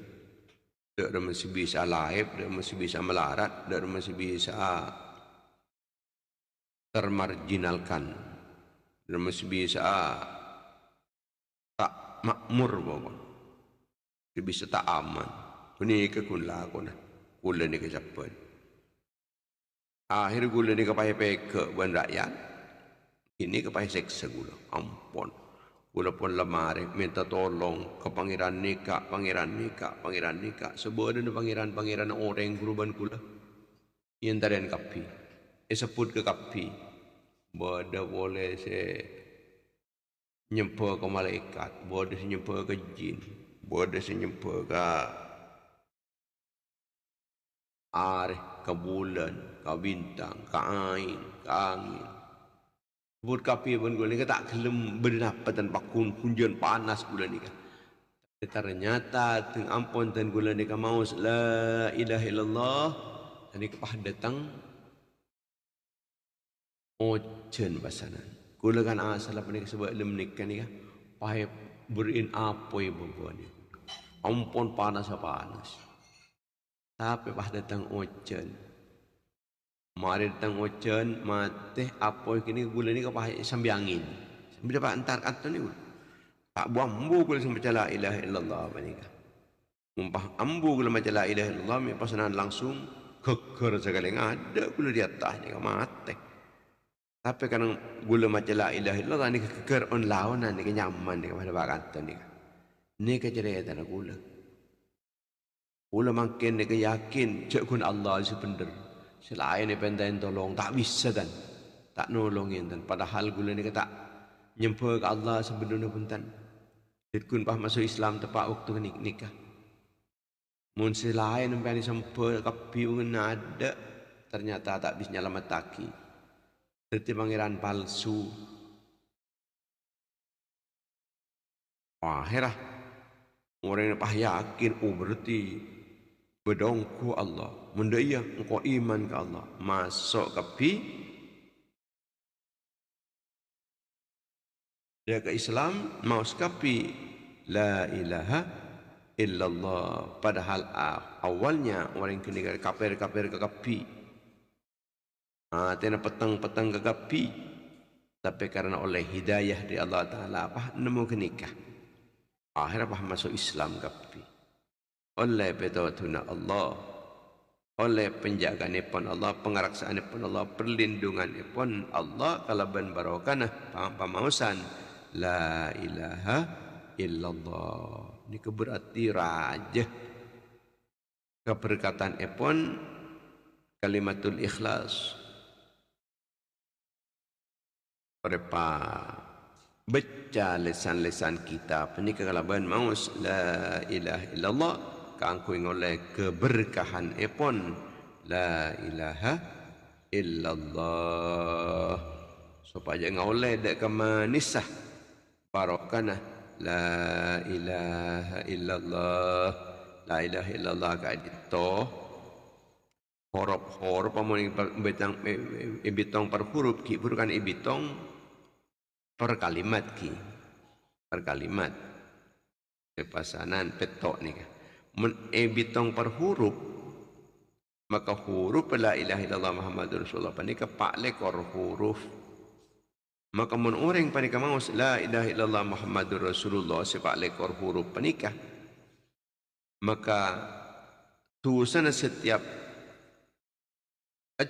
Dia masih bisa laib, dia masih bisa melarat, dia masih bisa termarginalkan, dia masih bisa tak makmur bawa, dia bisa tak aman. Ini kekula aku nak, gula ni kecapan. Akhir gula ni kepai peke buan rakyat, ini kepai seksa gula, ampun. Gula pun lemari minta tolong ke pangeran nikah. Sebenarnya pangeran orang guruban kula. Yang tarian kapi. Sebut ke kapi. Bada boleh se nyempa ke malaikat. Bada se nyempa ke jin. Bada se nyempa ke arih, ke bulan, ke bintang, ke ain, ke angin. Sebut kapi pun gula ni tak kelem berdapatan pakun kunjun panas gula ni kan. Ternyata teng ampun ten gula ni kan mau la ilaha illallah ani kepah datang ojen basanan. Gula kan asal apa ni sebab lem nikah ni kan pahe berin apa ibu ni. Ampun panas. Tapi pah datang ojen. Mari datang ojen mati apa kini gula ni kapah sambil angin. Sambil dapat antar kata ni gula. Tak buang ambu gula sampai la ilaha illallah panika. Mumpah ambu gula macam la ilaha illallah mi pasanan langsung keker sekali ada gula di atas ni mati. Tapi kan gula macam la ilaha illallah ni keker on lawan ni nyaman ni pada kata ni. Ni kecerita gula. Gula makin ni yakin cek kun Allah sebenar. Selain ni pentain tolong tak bisa dan tak nolongin dan padahal gula ni kata nyempa ke Allah sebenarnya pun tan dikun pah masuk Islam tepat waktu nikah mun selain sampai ni sempa kapi pun ada ternyata tak bisa nyelamat taki seperti pangeran palsu akhirah orang yang pah yakin berarti bedongku Allah. Munda iya engkau iman ke Allah. Masuk kapi. Dia ke Islam. Mau sekapi. La ilaha illallah. Padahal awalnya orang yang kena kafir ke kapi. Tena petang ke kapi. Tapi karena oleh hidayah dari Allah Ta'ala. Apa nemu kenikah. Akhirnya apa masuk Islam kapi. Oleh betawatuna Allah, oleh penjagaan pun Allah, pengaraksaan pun Allah, perlindungan pun Allah, kalaban barokana pamausan la ilaha illallah. Ini berarti raja keberkatan pun kalimatul ikhlas. Berapa baca lesan-lesan kita penikah kalaban maus la ilaha illallah. Kangku oleh keberkahan epon la ilaha illallah supaya ngoleh dek kemanisah barokana la ilaha illallah kaito huruf pamuni ibitong per huruf ki bukan ibitong per kalimat kepasanan petok ni kan. Bitong per huruf Maka huruf la ilaha illallah Muhammadur Rasulullah panika pak lekor huruf. Maka mun orang panika maus la ilaha illallah Muhammadur Rasulullah sepak lekor huruf panika. Maka tulisan setiap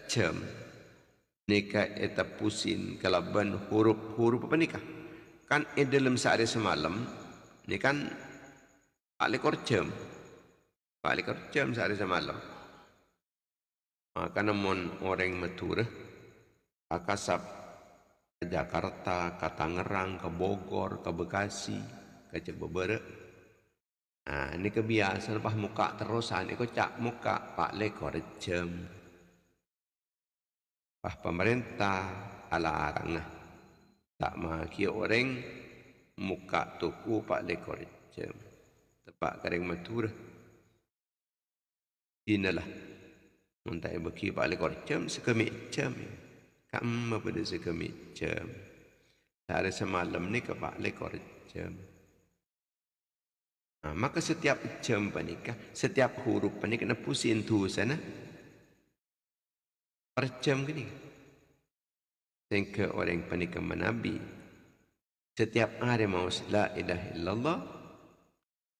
jam nika eta pusin kalaban huruf apa nikah kan dalam sehari semalam ni kan pak lekor jam sehari semalam. Karena mon orang Madura akasap ke Jakarta, ke Tangerang, ke Bogor, ke Bekasi, ke Cibubur. Nah, ini kebiasaan pas muka terusan, ini cak muka pak lekor jam. Pas pemerintah alarang tak maki orang muka tuku pak lekor jam. Tepak kering Madura. Inilah. Untuk bagi pak lekor jam sekemik jam. Kamu pada sekemik jam. Sehari semalam ni ke pak lekor jam. Maka setiap jam panikah, setiap huruf panikah kena pusing tu sana. Per jam gini. Sehingga orang panikah menabi. Setiap hari mau la ilaha illallah.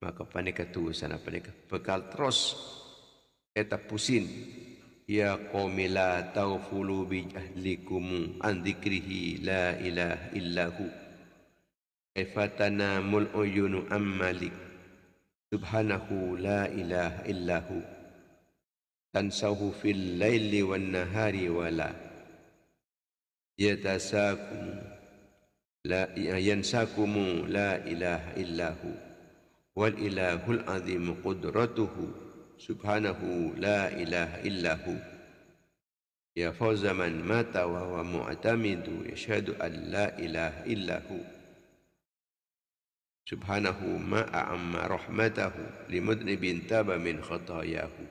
Maka panikah tu sana panikah. Bekal terus. Kita pusing. Ya qaumi la taghfulu bi jahlikum an dzikrihi la ilaha illahu kaifatanamul uyunu ammalik subhanahu la ilaha illahu tansahu fil laili wan nahari wala yatasakum la yansakum la ilaha illahu wal ilahul azim qudratuhu subhanahu la ilaha illahu ya fawza man mata wa huwa mu'tamidu yashhadu an la ilaha illahu subhanahu ma a'amma rahmatahu limudnibin taba min khatayahu.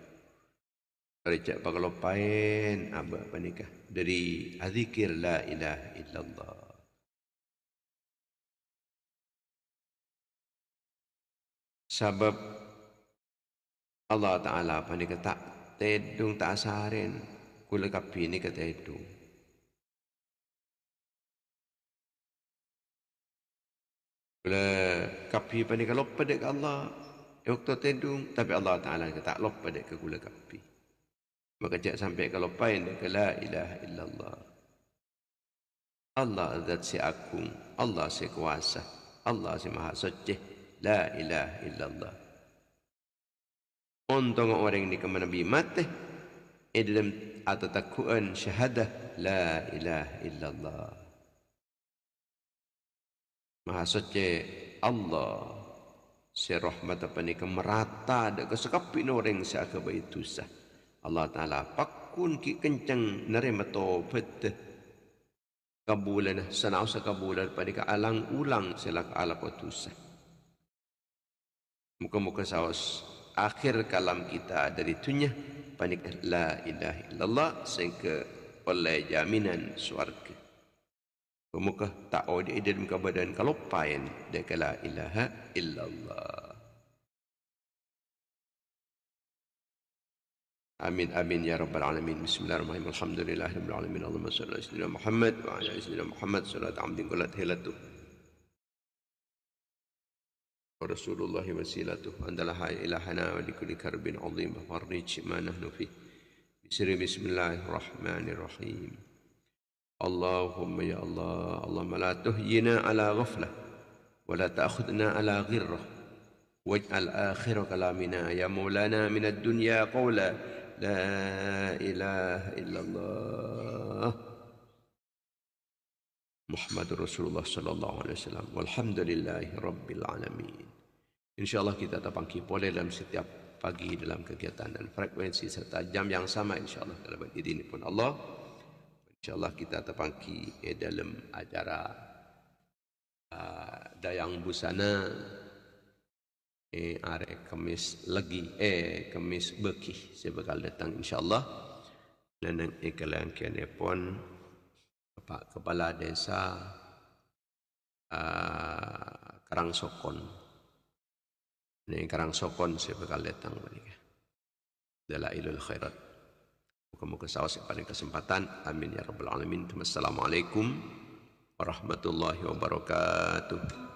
Recak pakalopain apa panikah dari azikir la ilaha illallah. Sebab Allah Ta'ala apa ni kata tedung tak asarin kula kapi ni kata tedung. Kula kapi apa ni kalau pedek Allah waktu tedung tapi Allah Ta'ala kata lop pedek ke kula kapi. Maka jak sampai kalau pain ke la ilaha illallah. Allah zat si agung, Allah si kuasa, Allah si maha suci, la ilaha illallah. Untuk orang ini kemana Nabi mati dalam atau takuan syahadah la ilaha illallah. Maha suci Allah si rahmat apa ni kemerata ada kesekapi orang seakan itu sah. Allah Taala pakun ki kencang nerima taubat kabulan sanau sakabulan pada ka alang ulang selak ala putusah. Muka-muka saus akhir kalam kita dari dunia panik la ilaha illallah sehingga oleh jaminan syurga. Muka tak ada dalam keadaan kalau pain dekat la ilaha illallah. Amin amin ya rabbal alamin. Bismillahirrahmanirrahim. Alhamdulillahirabbil alamin. Allahumma shalli ala sayyidina Muhammad wa ala sayyidina Muhammad sallallahu amdin qulat hilatuh. Rasulullah wasilatuh andalah ilahana wa likulli karbin azim farrij ma nahnu fi bisri bismillahirrahmanirrahim. Allahumma ya Allah Allahumma la tuhyina ala ghaflah wa la ta'khudna ala ghirrah waj'al akhir kalamina ya maulana min ad-dunya qawla la ilaha illallah Muhammadur Rasulullah sallallahu alaihi wasallam walhamdulillahi rabbil alamin. Insyaallah kita terpangki boleh dalam setiap pagi dalam kegiatan dan frekuensi serta jam yang sama insyaallah dalam ini pun Allah. Insyaallah kita terpangki dalam acara dayang busana are Kamis lagi Kamis bekih saya bakal datang insyaallah dan iklan kian pun Pak Kepala Desa Karangsokon. Ini Karangsokon saya bakal datang mereka. Dalailul Khairat. Muga saos paling kesempatan. Amin ya rabbal alamin. Wassalamualaikum warahmatullahi wabarakatuh.